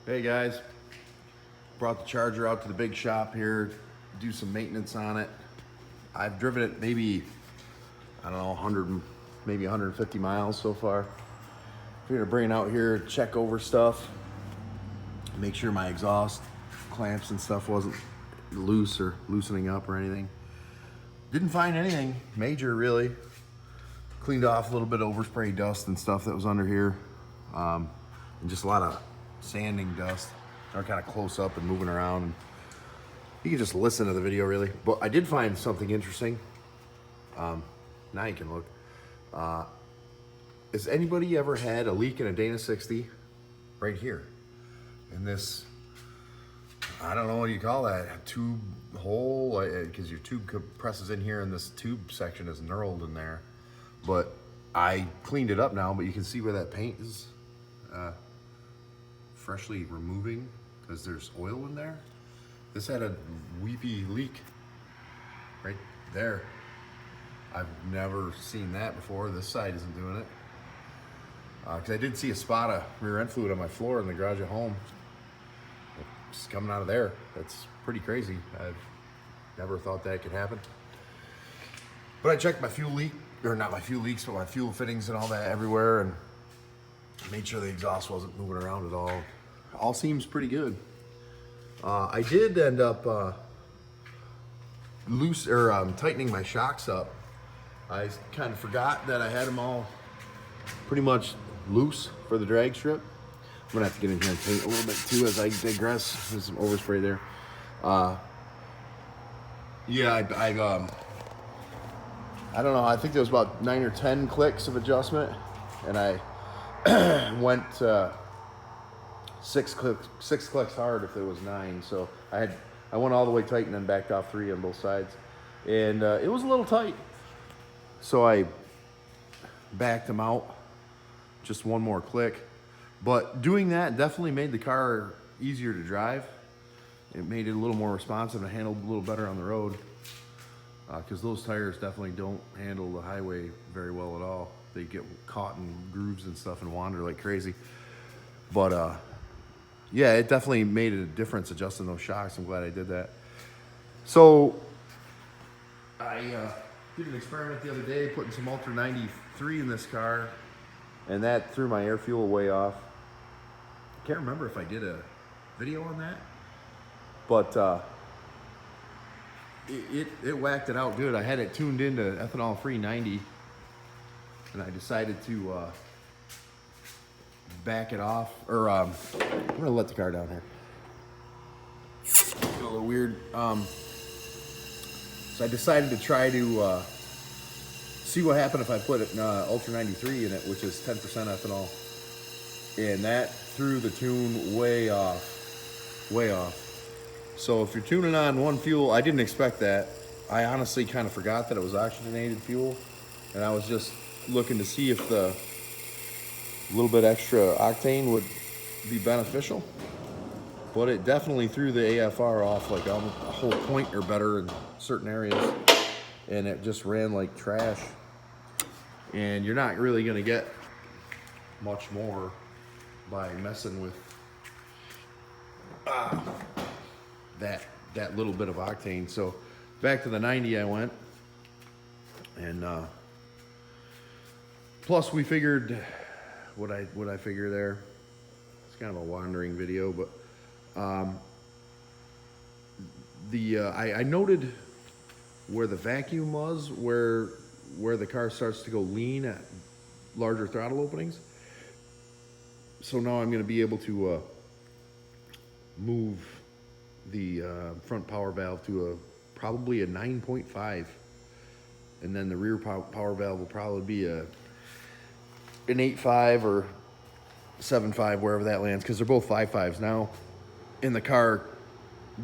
Hey guys, brought the Charger out to the big shop here, do some maintenance on it. I've driven it maybe, I don't know, 100, maybe 150 miles so far. Figured to bring it out here, check over stuff, make sure my exhaust clamps and stuff wasn't loose or loosening up or anything. Didn't find anything major really. Cleaned off a little bit of overspray dust and stuff that was under here. And just a lot of sanding dust. They're kind of close up and moving around. You can just listen to the video really. But I did find something interesting. Now you can look. Has anybody ever had a leak in a Dana 60 right here? In this, I don't know what you call that, a tube hole, because your tube compresses in here and this tube section is knurled in there. But I cleaned it up now, but you can see where that paint is freshly removing because there's oil in there. This had a weepy leak right there. I've never seen that before. This side isn't doing it. Because I did see a spot of rear end fluid on my floor in the garage at home. It's coming out of there. That's pretty crazy. I've never thought that could happen. But I checked my fuel leak, or not my fuel leaks, but my fuel fittings and all that everywhere, and made sure the exhaust wasn't moving around at all. All seems pretty good. I did end up tightening my shocks up. I kind of forgot that I had them all pretty much loose for the drag strip. I'm gonna have to get in here and paint a little bit too as I digress. There's some overspray there. Yeah, I don't know, I think there was about 9 or 10 clicks of adjustment, and I went 6 clicks hard if there was 9. So I went all the way tight and then backed off 3 on both sides. And it was a little tight. So I backed them out, just 1 more click. But doing that definitely made the car easier to drive. It made it a little more responsive and handled a little better on the road. Because those tires definitely don't handle the highway very well at all. They get caught in grooves and stuff and wander like crazy. But yeah, it definitely made a difference adjusting those shocks. I'm glad I did that. So I did an experiment the other day, putting some Ultra 93 in this car, and that threw my air fuel way off. I can't remember if I did a video on that, but it whacked it out good. I had it tuned into ethanol free 90, and I decided to back it off, or I'm gonna let the car down here. Feel a little weird. So I decided to try to see what happened if I put it Ultra 93 in it, which is 10% ethanol, and that threw the tune way off, way off. So if you're tuning on one fuel, I didn't expect that. I honestly kind of forgot that it was oxygenated fuel, and I was just looking to see if the little bit extra octane would be beneficial. But it definitely threw the AFR off like a whole point or better in certain areas, and it just ran like trash. And you're not really gonna get much more by messing with that little bit of octane. So back to the 90 I went, and plus we figured what I figure there. It's kind of a wandering video, but I noted where the vacuum was, where the car starts to go lean at larger throttle openings. So now I'm going to be able to move the front power valve to probably a 9.5, and then the rear power valve will probably be an 8.5 or 7.5, wherever that lands, because they're both 5.5s now. And the car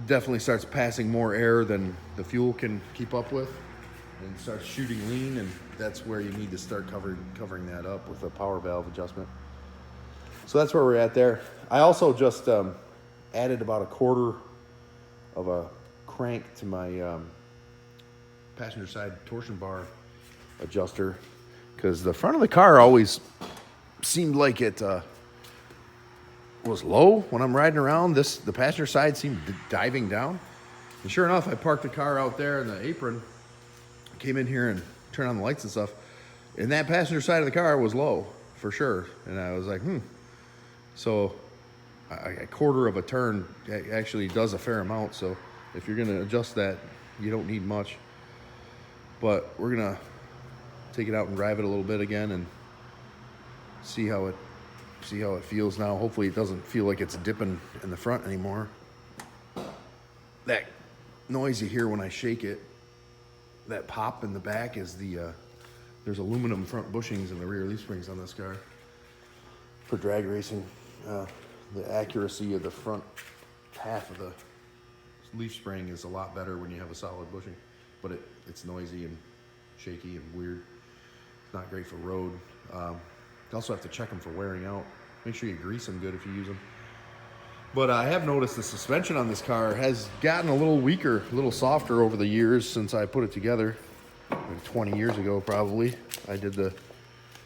definitely starts passing more air than the fuel can keep up with, and starts shooting lean, and that's where you need to start covering that up with a power valve adjustment. So that's where we're at there. I also just added about 1/4 of a crank to my passenger side torsion bar adjuster, because the front of the car always seemed like it was low when I'm riding around. The passenger side seemed diving down. And sure enough, I parked the car out there in the apron, came in here and turned on the lights and stuff. And that passenger side of the car was low for sure. And I was like, So a quarter of a turn actually does a fair amount. So if you're gonna adjust that, you don't need much. But we're gonna take it out and drive it a little bit again and see how it feels now. Hopefully it doesn't feel like it's dipping in the front anymore. That noise you hear when I shake it, that pop in the back is there's aluminum front bushings in the rear leaf springs on this car. For drag racing, the accuracy of the front half of the leaf spring is a lot better when you have a solid bushing, but it's noisy and shaky and weird. It's not great for road. You also have to check them for wearing out. Make sure you grease them good if you use them. But I have noticed the suspension on this car has gotten a little weaker, a little softer over the years since I put it together. Like 20 years ago, probably. I did the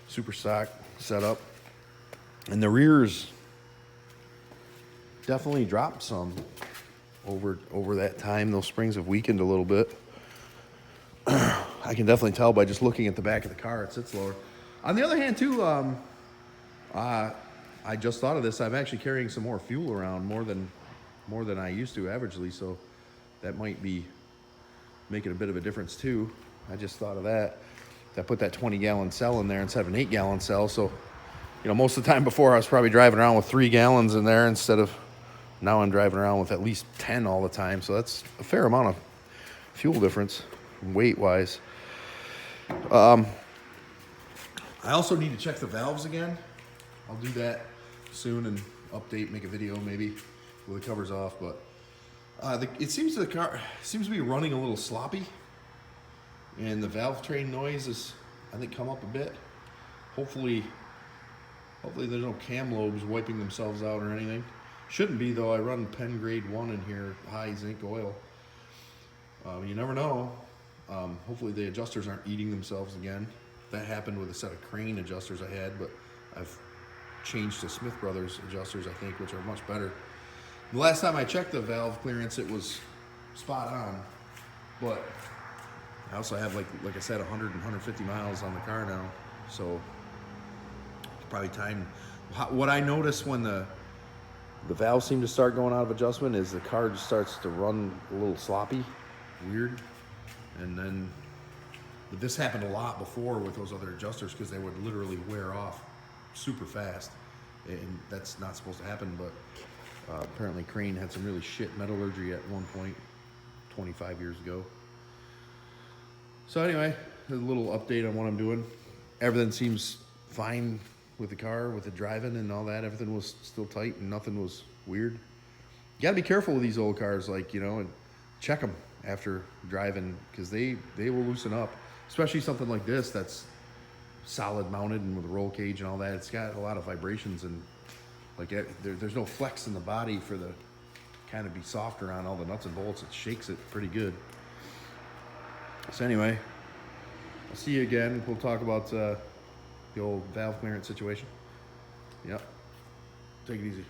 super stock setup. And the rears definitely dropped some over that time. Those springs have weakened a little bit. I can definitely tell by just looking at the back of the car, it sits lower. On the other hand, too, I just thought of this. I'm actually carrying some more fuel around, more than I used to averagely, so that might be making a bit of a difference too. I just thought of that. I put that 20-gallon cell in there instead of an 8-gallon cell, so most of the time before I was probably driving around with 3 gallons in there instead of now I'm driving around with at least 10 all the time, so that's a fair amount of fuel difference weight-wise. I also need to check the valves again. I'll do that soon and update, make a video maybe with the covers off, but it seems the car seems to be running a little sloppy, and the valve train noise is, I think, come up a bit. Hopefully there's no cam lobes wiping themselves out or anything. Shouldn't be though. I run Penn grade 1 in here, high zinc oil. You never know. Hopefully the adjusters aren't eating themselves again. That happened with a set of Crane adjusters I had, but I've changed to Smith Brothers adjusters, I think, which are much better. The last time I checked the valve clearance, it was spot on, but I also have, like I said, 100 and 150 miles on the car now, so it's probably time. What I notice when the valves seem to start going out of adjustment is the car just starts to run a little sloppy, weird, and then this happened a lot before with those other adjusters because they would literally wear off super fast, and that's not supposed to happen, but apparently Crane had some really shit metallurgy at one point 25 years ago. So anyway, a little update on what I'm doing. Everything seems fine with the car, with the driving and all that. Everything was still tight and nothing was weird. You gotta be careful with these old cars, and check them after driving, because they will loosen up, especially something like this that's solid mounted and with a roll cage and all that. It's got a lot of vibrations, and there's no flex in the body for the kind of be softer on all the nuts and bolts. It shakes it pretty good. So anyway, I'll see you again. We'll talk about the old valve clearance situation. Yep. Take it easy.